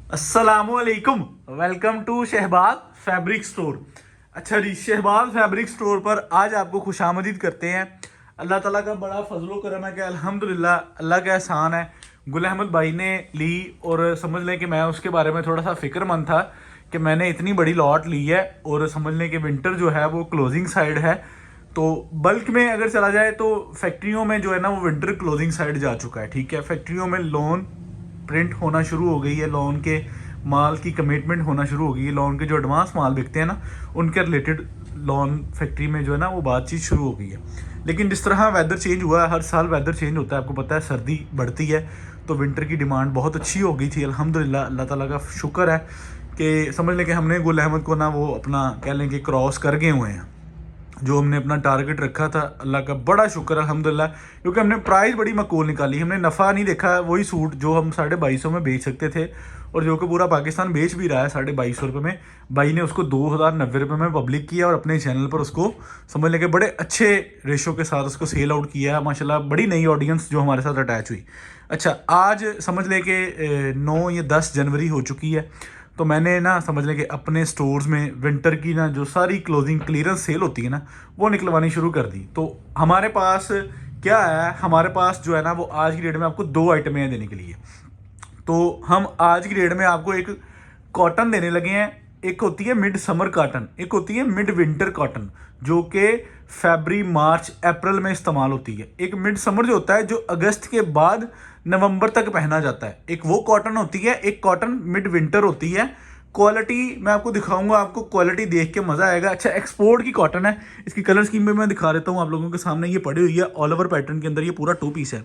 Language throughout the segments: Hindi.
अस्सलामुअलैकुम। Welcome to Shahbaz fabric store. अच्छा जी, शहबाज फैब्रिक स्टोर पर आज आपको खुशामदीद करते हैं। अल्लाह ताला का बड़ा फजलो करम है कि अल्हम्दुलिल्लाह अल्लाह का एहसान है। गुल अहमद भाई ने ली और समझ लें कि मैं उसके बारे में थोड़ा सा फ़िक्रमंद था कि मैंने इतनी बड़ी लॉट ली है और समझ लें कि विंटर जो है वो क्लोजिंग साइड है। तो बल्क में अगर चला जाए तो फैक्ट्रियों में जो है ना वो विंटर क्लोजिंग साइड जा चुका है। ठीक है, फैक्ट्रियों में लोन प्रिंट होना शुरू हो गई है, लोन के माल की कमिटमेंट होना शुरू हो गई है, लोन के जो एडवांस माल बिकते हैं ना उनके रिलेटेड लोन फैक्ट्री में जो है ना वो बातचीत शुरू हो गई है। लेकिन जिस तरह वेदर चेंज हुआ है, हर साल वेदर चेंज होता है, आपको पता है, सर्दी बढ़ती है, तो विंटर की डिमांड बहुत अच्छी हो गई थी। अल्हम्दुलिल्लाह अल्लाह ताला का शुक्र है कि समझ लें कि हमने गुल अहमद को ना वो अपना कह लें कि क्रॉस कर गए हुए हैं। जो हमने अपना टारगेट रखा था, अल्लाह का बड़ा शुक्र अल्हम्दुलिल्लाह, क्योंकि हमने प्राइस बड़ी मकबूल निकाली। हमने नफ़ा नहीं देखा। वही सूट जो हम 2250 में बेच सकते थे और जो कि पूरा पाकिस्तान बेच भी रहा है 2250 रुपये में, भाई ने उसको 2090 रुपये में पब्लिक किया और अपने चैनल पर उसको समझ लें कि बड़े अच्छे रेशो के साथ उसको सेल आउट किया। माशाल्लाह बड़ी नई ऑडियंस जो हमारे साथ अटैच हुई। अच्छा, आज समझ लें कि 9 या 10 जनवरी हो चुकी है, तो मैंने ना समझ लें कि अपने स्टोर्स में विंटर की ना जो सारी क्लोजिंग क्लियरेंस सेल होती है ना वो निकलवानी शुरू कर दी। तो हमारे पास क्या है, हमारे पास जो है ना वो आज की डेट में आपको दो आइटमें हैं देने के लिए। तो हम आज की डेट में आपको एक कॉटन देने लगे हैं। एक होती है मिड समर कॉटन, एक होती है मिड विंटर कॉटन, जो कि फरवरी मार्च अप्रैल में इस्तेमाल होती है। एक मिड समर जो होता है जो अगस्त के बाद नवंबर तक पहना जाता है, एक वो कॉटन होती है। एक कॉटन मिड विंटर होती है। क्वालिटी मैं आपको दिखाऊंगा, आपको क्वालिटी देख के मज़ा आएगा। अच्छा, एक्सपोर्ट की कॉटन है। इसकी कलर स्कीम में मैं दिखा देता हूँ आप लोगों के सामने। ये पड़ी हुई है ऑल ओवर पैटर्न के अंदर, ये पूरा 2 पीस है।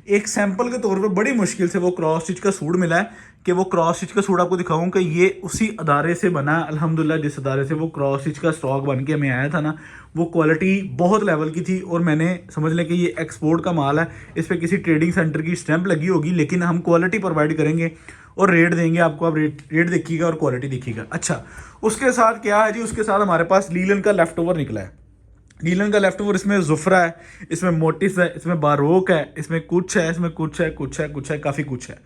एक सैंपल के तौर पे बड़ी मुश्किल से वो क्रॉस स्टिच का सूट मिला है कि वो क्रॉस स्टिच का सूट आपको दिखाऊं कि ये उसी अदारे से बना है। अल्हम्दुलिल्लाह जिस अदारे से वो क्रॉस स्टिच का स्टॉक बन के हमें आया था ना, वो क्वालिटी बहुत लेवल की थी और मैंने समझ लें कि ये एक्सपोर्ट का माल है। इस पर किसी ट्रेडिंग सेंटर की स्टैंप लगी होगी, लेकिन हम क्वालिटी प्रोवाइड करेंगे और रेट देंगे आपको। आप रेट देखिएगा और क्वालिटी देखिएगा। अच्छा, उसके साथ क्या है जी, उसके साथ हमारे पास लीलन का लेफ्ट ओवर निकला है। लीलन का लेफ्ट ओवर, इसमें जुफरा है, इसमें मोटिफ है, इसमें बारोक है, इसमें कुछ है, इसमें कुछ है, कुछ है, कुछ है, काफ़ी कुछ है।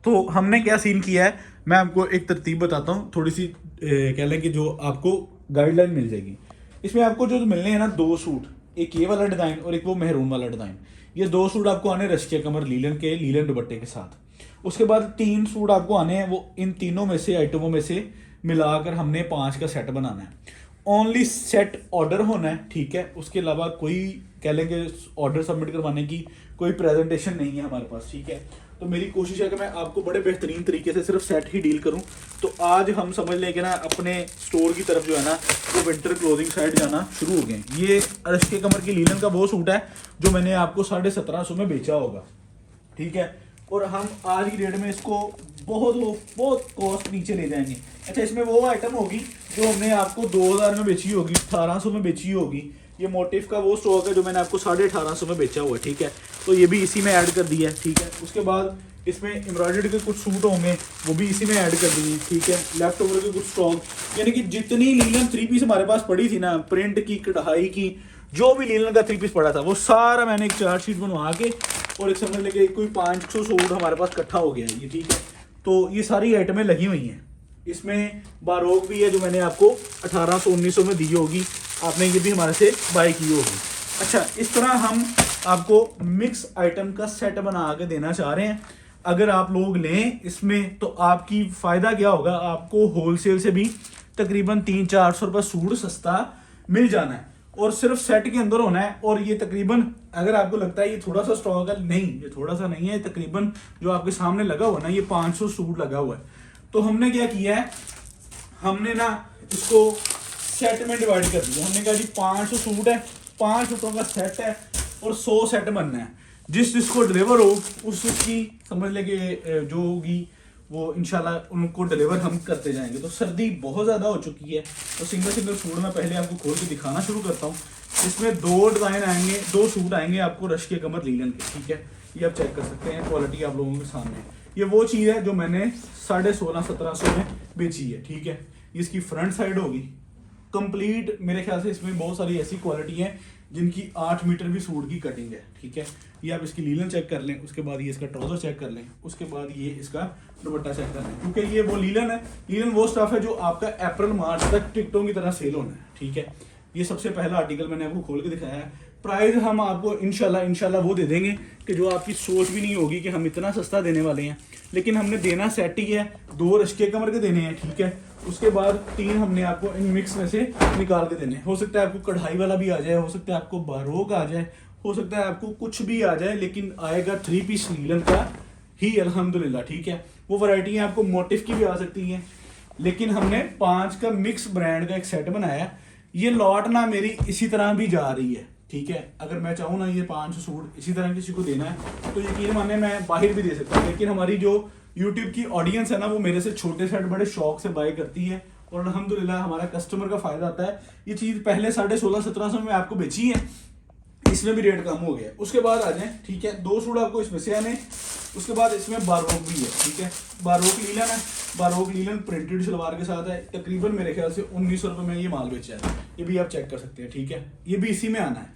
तो हमने क्या सीन किया है, मैं आपको एक तरतीब बताता हूँ, थोड़ी सी कह लें कि जो आपको गाइडलाइन मिल जाएगी। इसमें आपको जो मिलने हैं ना 2 सूट, एक ये वाला डिज़ाइन और एक वो मेहरून वाला डिज़ाइन। ये 2 सूट आपको आने रश्के कमर लीलन के, लीलन दुपट्टे के साथ। उसके बाद 3 सूट आपको आने हैं, वो इन तीनों में से आइटमों में से मिलाकर हमने 5 का सेट बनाना है। ओनली सेट ऑर्डर होना है, ठीक है। उसके अलावा कोई कह लेंगे ऑर्डर सबमिट करवाने की कोई प्रेजेंटेशन नहीं है हमारे पास, ठीक है। तो मेरी कोशिश है कि मैं आपको बड़े बेहतरीन तरीके से सिर्फ सेट ही डील करूं। तो आज हम समझ लें कि ना अपने स्टोर की तरफ जो है ना वो विंटर क्लोजिंग साइड जाना शुरू हो गए। ये अरशके कमर की लीलन का वो सूट है जो मैंने आपको 1750 में बेचा होगा, ठीक है। और हम आज की डेट में इसको बहुत बहुत कॉस्ट नीचे ले जाएंगे। अच्छा, इसमें वो आइटम होगी जो हमने आपको 2000 में बेची होगी, 1800 में बेची होगी। ये मोटिफ का वो स्टॉक है जो मैंने आपको 1850 में बेचा हुआ है, ठीक है। तो ये भी इसी में ऐड कर दिया है, ठीक है। उसके बाद इसमें एम्ब्रॉयडर्ड के कुछ सूट होंगे, वो भी इसी में ऐड कर दिए, ठीक है। लेफ्ट ओवर के कुछ स्टॉक, यानी कि जितनी लीलन 3 पीस हमारे पास पड़ी थी ना, प्रिंट की, कढ़ाई की, जो भी लीलन का 3 पीस पड़ा था, वो सारा मैंने एक चार्ट शीट बनवा के और एक समझ लेके कोई 500 सूट हमारे पास इकट्ठा हो गया है ये, ठीक है। तो ये सारी आइटमें लगी हुई हैं। इसमें बारोक भी है जो मैंने आपको 1800-1900 में दी होगी, आपने ये भी हमारे से बाय की होगी। अच्छा, इस तरह हम आपको मिक्स आइटम का सेट बना के देना चाह रहे हैं। अगर आप लोग लें इसमें तो आपकी फ़ायदा क्या होगा, आपको होलसेल से भी तकरीबन 300-400 रुपये सूट सस्ता मिल जाना है और सिर्फ सेट के अंदर होना है। और ये तकरीबन, अगर आपको लगता है ये थोड़ा सा स्टॉक है, नहीं, ये थोड़ा सा नहीं है, तकरीबन जो आपके सामने लगा हुआ ना ये 500 सूट लगा हुआ है। तो हमने क्या किया है, हमने ना इसको सेट में डिवाइड कर दिया। हमने कहा जी 500 सूट है, 5 सूटों का सेट है और 100 सेट बनना है। जिस जिसको डिलीवर हो उसकी समझ लेके जो होगी वो इंशाल्लाह उनको डिलीवर हम करते जाएंगे। तो सर्दी बहुत ज़्यादा हो चुकी है, तो सिंगल सिंगल सूट मैं पहले आपको खोल के दिखाना शुरू करता हूँ। इसमें 2 डिज़ाइन आएंगे, 2 सूट आएंगे आपको रश्के कमर लीलन के, ठीक है। ये आप चेक कर सकते हैं, क्वालिटी आप लोगों के सामने। ये वो चीज़ है जो मैंने 1650-1700 में बेची है, ठीक है। इसकी फ्रंट साइड होगी कंप्लीट। मेरे ख्याल से इसमें बहुत सारी ऐसी क्वालिटी हैं जिनकी 8 मीटर भी सूट की कटिंग है, ठीक है। ये आप इसकी लीलन चेक कर लें, उसके बाद ये इसका ट्राउजर चेक कर लें, उसके बाद ये इसका दुपट्टा चेक कर लें, क्योंकि ये वो लीलन है। लीलन वो स्टफ है जो आपका अप्रैल मार्च तक टिकटों की तरह सेल होना है, ठीक है। ये सबसे पहला आर्टिकल मैंने आपको खोल के दिखाया है। प्राइस हम आपको इंशाल्लाह वो दे देंगे कि जो आपकी सोच भी नहीं होगी कि हम इतना सस्ता देने वाले हैं, लेकिन हमने देना सेट ही है। 2 रश्के कमर के देने हैं, ठीक है। उसके बाद 3 हमने आपको इन मिक्स में से निकाल के देने हैं। हो सकता है आपको कढ़ाई वाला भी आ जाए, हो सकता है आपको बारोक आ जाए, हो सकता है आपको कुछ भी आ जाए, लेकिन आएगा 3 पीस लीलन का ही अल्हम्दुलिल्लाह, ठीक है। वो वैरायटी आपको मोटिफ की भी आ सकती हैं, लेकिन हमने 5 का मिक्स ब्रांड का एक सेट बनाया। ये लॉट ना मेरी इसी तरह भी जा रही है, ठीक है। अगर मैं चाहूँ ना ये 5 सूट इसी तरह किसी को देना है तो यकीन माने मैं बाहर भी दे सकता हूँ, लेकिन हमारी जो यूट्यूब की ऑडियंस है ना वो मेरे से छोटे सेट बड़े शौक से बाय करती है, और अल्हम्दुलिल्लाह हमारा कस्टमर का फायदा आता है। ये चीज़ पहले 1650-1700 में आपको बेची है, इसमें भी रेट कम हो गया। उसके बाद आ जाए, ठीक है। 2 सूट आपको इसमें से आने, उसके बाद इसमें बारोक भी है, ठीक है। बारोक लीलन है, बारोक लीलन प्रिंटेड शलवार के साथ है। तकरीबन मेरे ख्याल से 1900 रुपये में ये माल बेचा है। ये भी आप चेक कर सकते हैं, ठीक है। ये भी इसी में आना है,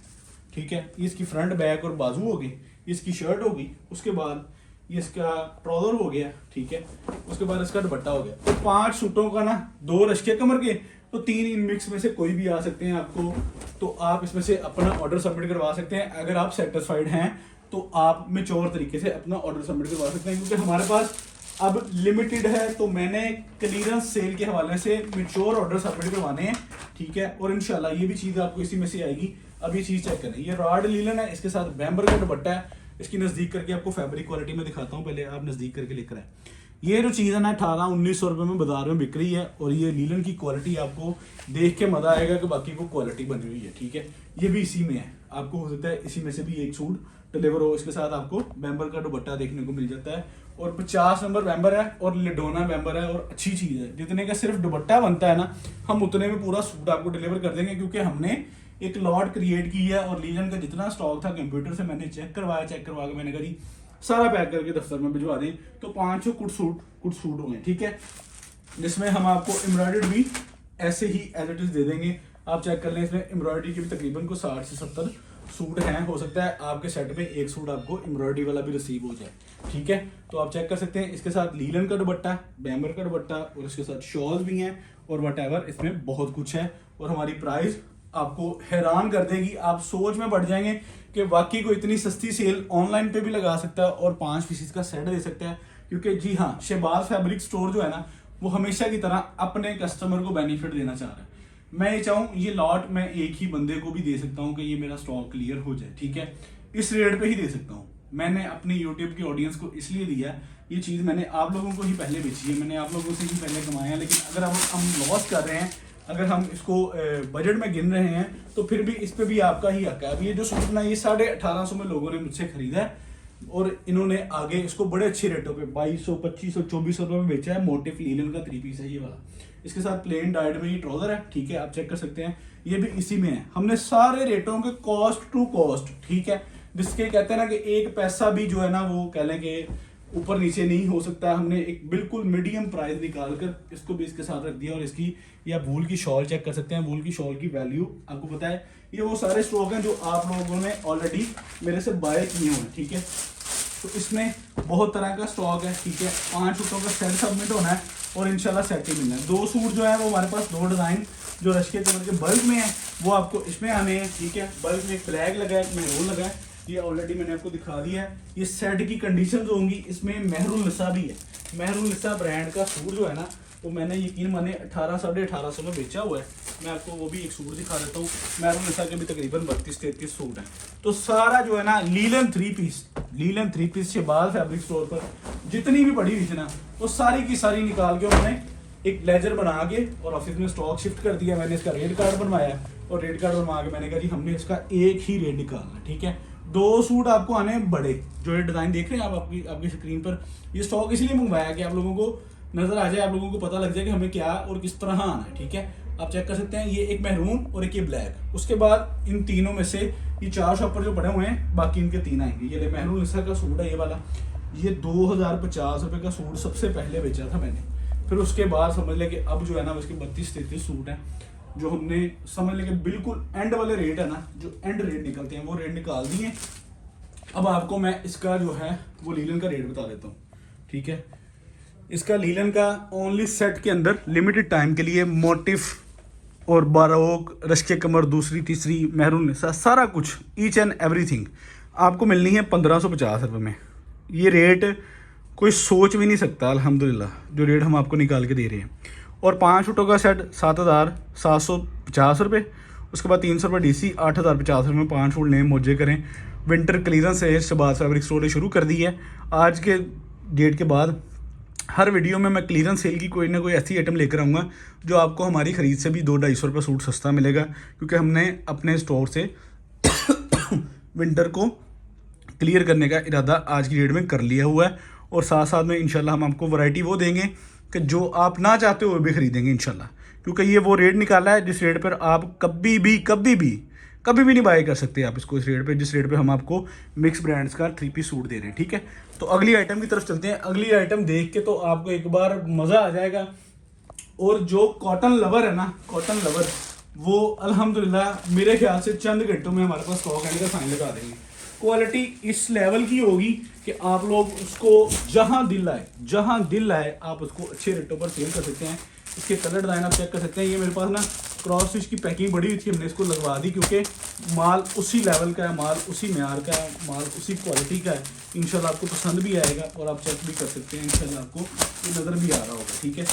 ठीक है। ये इसकी फ्रंट बैक और बाजू होगी, इसकी शर्ट होगी, उसके बाद ये इसका ट्राउजर हो गया, ठीक है। उसके बाद इसका दुपट्टा हो गया। तो 5 सूटों का ना 2 रश्के कमर के, तो 3 इन मिक्स में से कोई भी आ सकते हैं आपको। तो आप इसमें से अपना ऑर्डर सबमिट करवा सकते हैं। अगर आप सेटिस्फाइड हैं तो आप मेच्योर तरीके से अपना ऑर्डर सबमिट करवा सकते हैं, क्योंकि हमारे पास अब लिमिटेड है। तो मैंने क्लियरेंस सेल के हवाले से मेच्योर ऑर्डर सबमिट करवाने हैं, ठीक है। और इंशाल्लाह ये भी चीज़ आपको इसी में से आएगी। अब ये चीज़ चेक करें, ये रॉड लीलन है, इसके साथ बैम्बर का दुपट्टा है। इसकी नज़दीक करके आपको फैब्रिक क्वालिटी में दिखाता हूँ, पहले आप नज़दीक करके लिख रहे हैं। ये जो चीज़ है ना 1800-1900 रुपये में बाजार में बिक रही है, और ये लीलन की क्वालिटी आपको देख के मजा आएगा कि बाकी को क्वालिटी बनी हुई है, ठीक है। ये भी इसी में है, आपको हो सकता है इसी में से भी एक सूट डिलीवर हो। इसके साथ आपको बैम्बर का दुपट्टा देखने को मिल जाता है, और 50 नंबर बैम्बर है और लिडोना बैम्बर है, और अच्छी चीज़ है। जितने का सिर्फ दुपट्टा बनता है ना, हम उतने में पूरा सूट आपको डिलीवर कर देंगे, क्योंकि हमने एक लॉट क्रिएट की है। और लीलन का जितना स्टॉक था कंप्यूटर से मैंने चेक करवा के मैंने कहा जी सारा पैक करके दफ्तर में भिजवा दें। तो 5 कुट सूट हो गए, ठीक है। जिसमें हम आपको एम्ब्रॉयडर्ड भी ऐसे ही एज इट इज दे देंगे। आप चेक कर लें, इसमें एम्ब्रॉयडरी के भी तकरीबन को 60 से 70 सूट हैं। हो सकता है आपके सेट में एक सूट आपको एम्ब्रॉयडरी वाला भी रिसीव हो जाए, ठीक है। तो आप चेक कर सकते हैं। इसके साथ लीलन का दुपट्टा, बैम्बर का दुपट्टा, और इसके साथ शॉल भी हैं, और वट इसमें बहुत कुछ है। और हमारी प्राइस आपको हैरान कर देगी, आप सोच में पड़ जाएंगे कि वाकई को इतनी सस्ती सेल ऑनलाइन पे भी लगा सकता है और 5 पीसेस का सेट दे सकता है। क्योंकि जी हाँ, शहबाज फैब्रिक स्टोर जो है ना, वो हमेशा की तरह अपने कस्टमर को बेनिफिट देना चाह रहा है। मैं ये चाहूँ ये लॉट मैं एक ही बंदे को भी दे सकता हूँ कि ये मेरा स्टॉक क्लियर हो जाए, ठीक है। इस रेट पे ही दे सकता हूँ। मैंने अपनी यूट्यूब की ऑडियंस को इसलिए दिया, ये चीज़ मैंने आप लोगों को ही पहले बेची है, मैंने आप लोगों से ही पहले कमाया है। लेकिन अगर हम लॉस कर रहे हैं, अगर हम इसको बजट में गिन रहे हैं, तो फिर भी इस पे भी आपका ही हक है। अब ये जो सूट ना, ये 1850 में लोगों ने मुझसे खरीदा है, और इन्होंने आगे इसको बड़े अच्छे रेटों पे 2200, 2500, 2400 रुपये में बेचा है। मोटिफ लीलन का 3 पीस है ये वाला। इसके साथ प्लेन डाइड में ये ट्राउजर है, ठीक है। आप चेक कर सकते हैं, ये भी इसी में है। हमने सारे रेटों के कॉस्ट टू कॉस्ट, ठीक है, जिसके कहते हैं ना कि एक पैसा भी जो है ना वो कह लें कि ऊपर नीचे नहीं हो सकता। हमने एक बिल्कुल मीडियम प्राइस निकाल कर इसको भी इसके साथ रख दिया। और इसकी या वूल की शॉल चेक कर सकते हैं, वूल की शॉल की वैल्यू आपको पता है। ये वो सारे स्टॉक हैं जो आप लोगों ने ऑलरेडी मेरे से बाय किए हुए हैं, ठीक है। तो इसमें बहुत तरह का स्टॉक है, ठीक है। 5 सूटों का सेट सबमिट होना है, और इंशाल्लाह सेट ही मिलना है। 2 सूट जो है वो हमारे पास 2 डिज़ाइन जो रश्के कलर के बल्क में है वो आपको इसमें आने हैं, ठीक है। बल्क में एक ब्लैक लगा है, एक मैरून लगा है, ये ऑलरेडी मैंने आपको दिखा दिया है। ये सेट की कंडीशन होंगी। इसमें मेहरुल निसा भी है। मेहरुल निसा ब्रांड का सूट जो है ना, वो मैंने यकीन माने 1800-1850 में बेचा हुआ है। मैं आपको वो भी एक सूट दिखा देता हूँ। मेहरुल निसा के भी तकरीबन 32-33 सूट हैं। तो सारा जो है ना linen 3 piece Shahbaz fabric store पर जितनी भी पड़ी हुई थी ना, वो सारी की सारी निकाल के उन्होंने एक लेजर बना के और ऑफिस में स्टॉक शिफ्ट कर दिया। मैंने इसका रेट कार्ड बनवाया, और रेट कार्ड बनवा के मैंने कहा जी हमने इसका एक ही रेट निकालना, ठीक है। 2 सूट आपको आने बड़े, जो ये डिज़ाइन देख रहे हैं आप आपकी स्क्रीन पर। ये स्टॉक इसलिए मंगवाया कि आप लोगों को नजर आ जाए, आप लोगों को पता लग जाए कि हमें क्या और किस तरह आना है, ठीक है। आप चेक कर सकते हैं, ये एक मैरून और एक ये ब्लैक। उसके बाद इन तीनों में से ये 4 शॉपर जो पड़े हुए हैं, बाकी इनके 3 आएंगे। ये मैरून निसा का सूट है ये वाला। ये 2050 रुपये का सूट सबसे पहले बेचा था मैंने। फिर उसके बाद समझ लें कि अब जो है ना उसके 32-33 सूट हैं। जो हमने समझ लेंगे बिल्कुल एंड वाले रेट है ना, जो एंड रेट निकलते हैं वो रेट निकाल दिए। अब आपको मैं इसका जो है वो लीलन का रेट बता देता हूँ, ठीक है। इसका लीलन का ओनली सेट के अंदर लिमिटेड टाइम के लिए मोटिफ और बारोक, रश्के कमर, दूसरी तीसरी, मेहरून सारा कुछ ईच एंड एवरीथिंग आपको मिलनी है 1550 रुपये में। ये रेट कोई सोच भी नहीं सकता अल्हम्दुलिल्लाह जो रेट हम आपको निकाल के दे रहे हैं। और 5 सूटों का सेट 7750 रुपये। उसके बाद 300 रुपये DC, 8050 रुपये में 5 सूट लें, मौजे करें। विंटर क्लीयरेंस है शहबाज फैब्रिक स्टोर ने शुरू कर दी है। आज के डेट के बाद हर वीडियो में मैं क्लीयरेंस सेल की कोई ना कोई ऐसी आइटम लेकर आऊँगा जो आपको हमारी ख़रीद से भी 200-250 रुपये सूट सस्ता मिलेगा, क्योंकि हमने अपने स्टोर से विंटर को क्लियर करने का इरादा आज की डेट में कर लिया हुआ है। और साथ साथ में इंशाल्लाह हम आपको वैरायटी वो देंगे कि जो आप ना चाहते हो वो भी ख़रीदेंगे इंशाल्लाह, क्योंकि ये वो रेट निकाला है जिस रेट पर आप कभी भी नहीं बाय कर सकते आप इसको, इस रेट पे जिस रेट पे हम आपको मिक्स ब्रांड्स का 3 पीस सूट दे रहे हैं, ठीक है। तो अगली आइटम की तरफ चलते हैं। अगली आइटम देख के तो आपको एक बार मज़ा आ जाएगा। और जो कॉटन लवर है ना, कॉटन लवर वो अल्हम्दुलिल्लाह मेरे ख्याल से चंद घंटों में हमारे पास स्टॉक आने का साइन लगा देंगे। क्वालिटी इस लेवल की होगी कि आप लोग उसको जहाँ दिल आए आप उसको अच्छे रेटों पर सेल कर सकते हैं। इसके कलर डिज़ाइन आप चेक कर सकते हैं। ये मेरे पास ना क्रॉस स्टिच की पैकिंग बड़ी हुई थी, हमने इसको लगवा दी क्योंकि माल उसी लेवल का है, माल उसी म्यार का है, माल उसी क्वालिटी का है। इंशाल्लाह आपको पसंद भी आएगा और आप चेक भी कर सकते हैं, इंशाल्लाह आपको ये नज़र भी आ रहा होगा, ठीक है।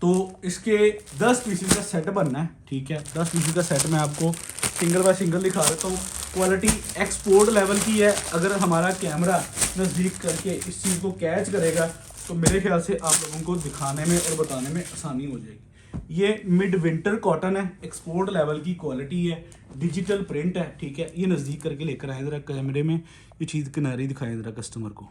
तो इसके 10 पीसेस का सेट बनना है, ठीक है। 10 पीसेस का सेट मैं आपको सिंगल बाय सिंगल दिखा देता हूँ। क्वालिटी एक्सपोर्ट लेवल की है। अगर हमारा कैमरा नज़दीक करके इस चीज़ को कैच करेगा तो मेरे ख्याल से आप लोगों को दिखाने में और बताने में आसानी हो जाएगी। ये मिड विंटर कॉटन है, एक्सपोर्ट लेवल की क्वालिटी है, डिजिटल प्रिंट है, ठीक है। ये नज़दीक करके लेकर आए ज़रा कैमरे में, ये चीज़ किनारे दिखाएं ज़रा कस्टमर को।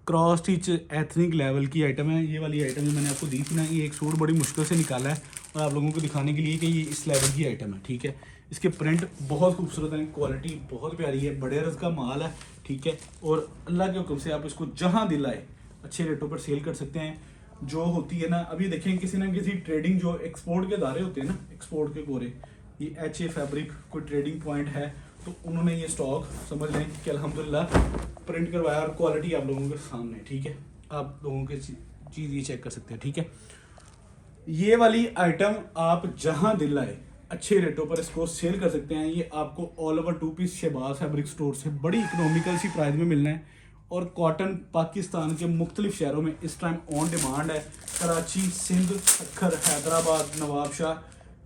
क्रॉस स्टिच एथनिक लेवल की आइटम है। ये वाली आइटम जो मैंने आपको दी थी ना, ये एक सूट बड़ी मुश्किल से निकाला है और आप लोगों को दिखाने के लिए कि ये इस लेवल की आइटम है, ठीक है। इसके प्रिंट बहुत खूबसूरत हैं, क्वालिटी बहुत प्यारी है, बड़े रस का माल है, ठीक है। और अल्लाह के हुक्म से आप इसको जहाँ दिल आए अच्छे रेटों पर सेल कर सकते हैं। जो होती है ना, अभी देखें किसी ना किसी ट्रेडिंग जो एक्सपोर्ट के अदारे होते हैं ना, एक्सपोर्ट के गोरे, ये HA फैब्रिक कोई ट्रेडिंग पॉइंट है तो उन्होंने ये स्टॉक समझ लें कि अल्हम्दुलिल्लाह प्रिंट करवाया और क्वालिटी आप लोगों के सामने, ठीक है। आप लोगों के चीज़ ये चेक कर सकते हैं, ठीक है। ये वाली आइटम आप जहां दिल आए अच्छे रेटों पर इसको सेल कर सकते हैं। ये आपको all over 2 piece Shahbaz fabric store से बड़ी इकोनॉमिकल सी प्राइस में मिलना है। और कॉटन पाकिस्तान के मुख्तलिफ शहरों में इस टाइम ऑन डिमांड है। कराची, सिंध, सक्खर, हैदराबाद, नवाबशाह,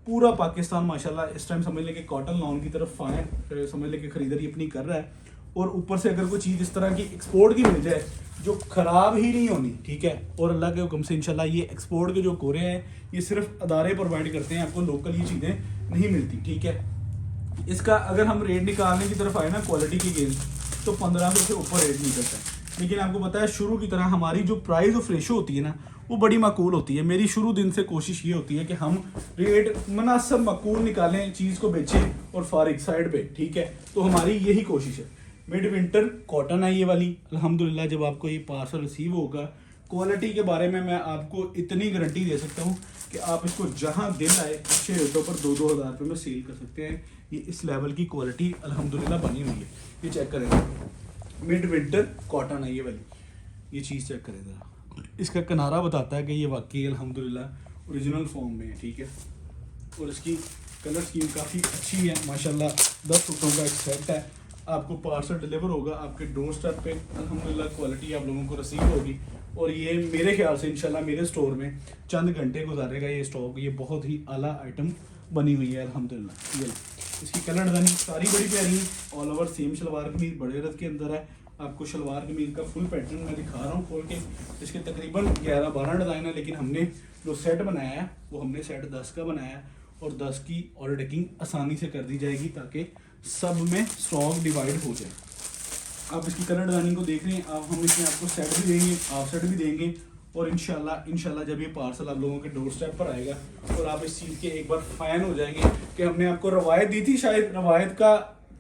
पूरा पाकिस्तान माशाल्लाह इस टाइम समझ लें कि कॉटन लॉन की तरफ फायर समझ लें कि खरीदारी अपनी कर रहा है। और ऊपर से अगर कोई चीज़ इस तरह की एक्सपोर्ट की मिल जाए जो ख़राब ही नहीं होनी, ठीक है। और अल्लाह के हुक्म से इंशाल्लाह ये एक्सपोर्ट के जो कोरे हैं ये सिर्फ अदारे प्रोवाइड करते हैं, आपको लोकल ये चीज़ें नहीं मिलती, ठीक है। इसका अगर हम रेट निकालने की तरफ आए ना क्वालिटी की गेंद तो 1500 से ऊपर रेट निकलता है। लेकिन आपको पता है शुरू की तरह हमारी जो प्राइस ऑफ रेशो होती है ना वो बड़ी माकूल होती है। मेरी शुरू दिन से कोशिश ये होती है कि हम रेट मुनासिब माकूल निकालें, चीज़ को बेचें और फारिग साइड पे, ठीक है। तो हमारी यही कोशिश है। मिड विंटर कॉटन है ये वाली। अल्हम्दुलिल्लाह जब आपको ये पार्सल रिसीव होगा, क्वालिटी के बारे में मैं आपको इतनी गारंटी दे सकता हूँ कि आप इसको जहाँ दिल आए अच्छे रेटों पर 2-2 हज़ार रुपये में सेल कर सकते हैं। ये इस लेवल की क्वालिटी अल्हम्दुलिल्लाह बनी हुई है। ये चेक करें, मिड विंटर कॉटन है ये वाली, ये चीज़ चेक करें ज़रा। इसका किनारा बताता है कि ये वाकई अल्हम्दुलिल्लाह ओरिजिनल फॉर्म में है, ठीक है। और इसकी कलर स्कीम काफ़ी अच्छी है माशाल्लाह। 10 सूटों का एक सेट है, आपको पार्सल डिलीवर होगा आपके डोर स्टेप पे। अल्हम्दुलिल्लाह क्वालिटी आप लोगों को रिसीव होगी और ये मेरे ख्याल से इंशाल्लाह मेरे स्टोर में चंद घंटे गुजारेगा ये स्टॉक। ये बहुत ही आला आइटम बनी हुई है अल्हम्दुलिल्लाह। ये इसकी कलर डिजाइनिंग सारी बड़ी प्यारी है। ऑल ओवर सेम शलवार कमीज बड़े रथ के अंदर है। आपको शलवार कमीज का फुल पैटर्न मैं दिखा रहा हूँ खोल के। इसके तकरीबन 11-12 डिज़ाइन है, लेकिन हमने जो सेट बनाया है वो हमने सेट 10 का बनाया है और 10 की ऑर्डर टेकिंग आसानी से कर दी जाएगी ताकि सब में स्टॉक डिवाइड हो जाए। आप इसकी कलर डिजाइनिंग को देख रहे हैं, आप हम इसमें आपको सेट भी देंगे, हाफ सेट भी देंगे। और इंशाल्लाह जब ये पार्सल आप लोगों के डोर स्टेप पर आएगा और आप इस चीज़ के एक बार फैन हो जाएंगे कि हमने आपको रवायत दी थी, शायद रवायत का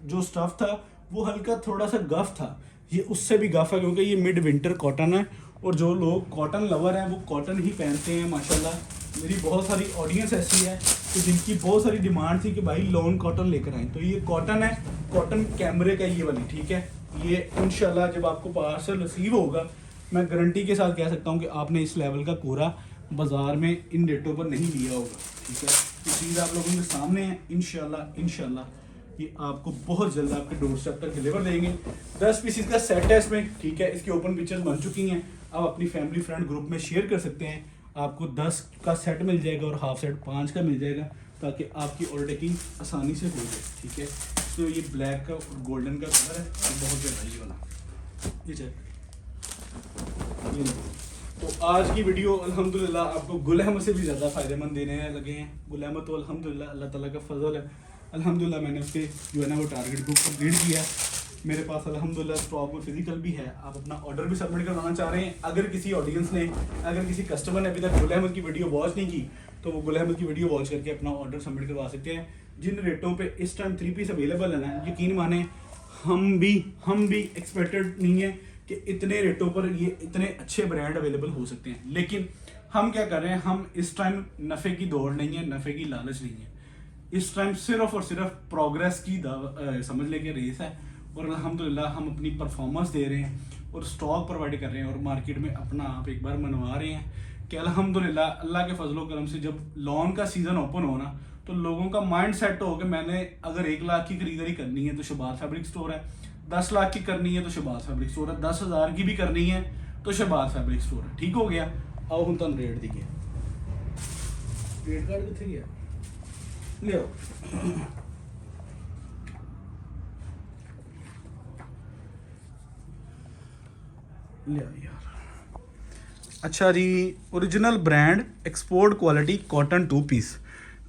जो स्टफ़ था वो हल्का थोड़ा सा गफ था, ये उससे भी गफ है क्योंकि ये मिड विंटर कॉटन है। और जो लोग कॉटन लवर हैं वो कॉटन ही पहनते हैं माशाल्लाह। मेरी बहुत सारी ऑडियंस ऐसी है कि जिनकी बहुत सारी डिमांड थी कि भाई लॉन कॉटन लेकर आए। तो ये कॉटन है, कॉटन कैमरे का ये वाली, ठीक है। ये इंशाल्लाह जब आपको पार्सल रिसीव होगा, मैं गारंटी के साथ कह सकता हूँ कि आपने इस लेवल का कोरा बाज़ार में इन रेटों पर नहीं लिया होगा, ठीक है। ये चीज़ आप लोगों के सामने है। इंशाल्लाह ये आपको बहुत जल्द आपके डोर स्टेप तक डिलीवर देंगे। 10 पीसीस का सेट है इसमें, ठीक है। इसकी ओपन पिक्चर्स बन चुकी हैं, आप अपनी फैमिली फ्रेंड ग्रुप में शेयर कर सकते हैं। आपको 10 का सेट मिल जाएगा और हाफ सेट 5 का मिल जाएगा, ताकि आपकी ऑर्डर टेकिंग आसानी से हो जाए, ठीक है। तो ये ब्लैक का और गोल्डन का कलर है, ये बहुत ज़्यादा ये वाला, ये चेक, ये लो। तो आज की वीडियो अल्हम्दुलिल्लाह आपको गुल अहमद से भी ज़्यादा फ़ायदेमंद देने लगे हैं। गुल अहमद तो अल्हम्दुलिल्लाह अल्लाह ताला का फजल है, अल्हम्दुलिल्लाह मैंने उसके जो है ना वो टारगेट को कंप्लीट किया। मेरे पास अल्हम्दुलिल्लाह स्टॉक में फिजिकल भी है। आप अपना ऑर्डर भी सबमिट करवाना चाह रहे हैं, अगर किसी ऑडियंस ने, अगर किसी कस्टमर ने अभी तक गुल अहमद की वीडियो वॉच नहीं की, तो वो गुल अहमद की वीडियो वॉच करके अपना ऑर्डर सबमिट करवा सकते हैं। जिन रेटों पे इस टाइम 3 पीस अवेलेबल है ना, यकीन माने हम भी एक्सपेक्टेड नहीं है कि इतने रेटों पर ये इतने अच्छे ब्रांड अवेलेबल हो सकते हैं। लेकिन हम क्या कर रहे हैं, हम इस टाइम नफ़े की दौड़ नहीं है, नफ़े की लालच नहीं है। इस टाइम सिर्फ और सिर्फ प्रोग्रेस की समझ लेके रेस है। और अल्हम्दुलिल्लाह हम अपनी परफॉर्मेंस दे रहे हैं और स्टॉक प्रोवाइड कर रहे हैं और मार्केट में अपना आप एक बार मनवा रहे हैं कि अल्हम्दुलिल्लाह अल्लाह के फजलो करम से जब लॉन का सीज़न ओपन हो ना, तो लोगों का माइंड सेट हो कि मैंने अगर 1 लाख की खरीदारी करनी है तो शहबाज फैब्रिक स्टोर है, 10 लाख की करनी है तो शहबाज फैब्रिक स्टोर है, 10,000 की भी करनी है तो शहबाज फैब्रिक स्टोर है। ठीक हो गया। आओ हम तुम रेट दिखे, रेट कार्ड कितने गया ले आओ। ले आओ यार। अच्छा जी, original brand export quality cotton 2 piece.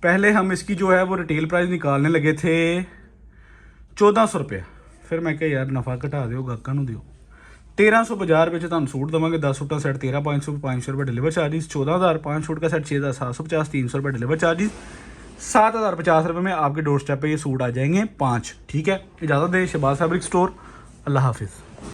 पहले हम इसकी जो है वो रिटेल प्राइस निकालने लगे थे 1400 रुपये। फिर मैं क्या यार नफ़ा घटा दो, गाहकों को दियो। 1350 रुपये तुम सूट देवांगे, 10 सूटा सेट 13,500 रुपये डिलीवर चार्जेस, 14,000 5 सूट का सेट 6,750, 300 रुपये डिलीवर चार्जेस, 7,050 रुपये में आपके डोर स्टेप पे ये सूट आ जाएंगे 5। ठीक है, इजाज़त दे। शहबाज फैब्रिक स्टोर, अल्लाह हाफिज़।